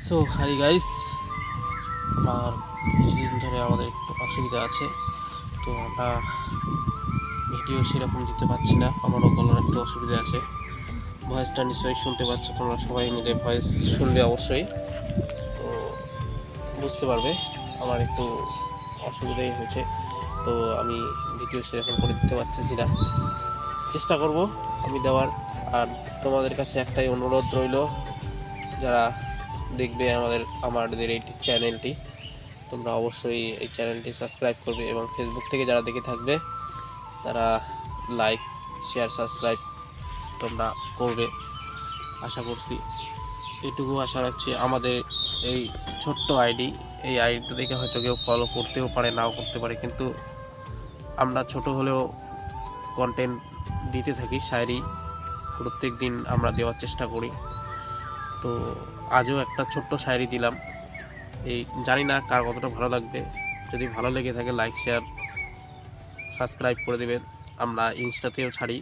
So hi guys, আমার কিছুদিন ধরে আমাদের একটু অসুবিধা আছে। তো আমরা ভিডিও সেরকম দিতে পারছি না, আমারও গলার একটু অসুবিধা আছে। ভয়েসটা নিশ্চয়ই শুনতে পাচ্ছ, তোমরা সবাই মিলে ভয়েস শুনলে অবশ্যই তো বুঝতে পারবে আমার একটু অসুবিধাই হয়েছে। তো আমি ভিডিও সেরকম করে দিতে পারতেছি না, চেষ্টা করব আমি দেওয়ার। আর তোমাদের কাছে একটাই অনুরোধ রইল, যারা দেখবে আমাদের এই চ্যানেলটি, তোমরা অবশ্যই এই চ্যানেলটি সাবস্ক্রাইব করবে এবং ফেসবুক থেকে যারা দেখে থাকবে তারা লাইক, শেয়ার, সাবস্ক্রাইব তোমরা করবে আশা করছি। এটুকু আশা রাখছি। আমাদের এই ছোট্ট আইডি, এই আইডিটা দেখে হয়তো কেউ ফলো করতেও পারে, নাও করতে পারে, কিন্তু আমরা ছোট হলেও কন্টেন্ট দিতে থাকি। শায়রি প্রত্যেক দিন আমরা দেওয়ার চেষ্টা করি। তো আজও একটা ছোট্ট শায়রি দিলাম, এই জানি না কার কতটা ভালো লাগবে। যদি ভালো লেগে থাকে লাইক, শেয়ার, সাবস্ক্রাইব করে দেবেন। আমরা ইনস্টাতেও ছাড়ি।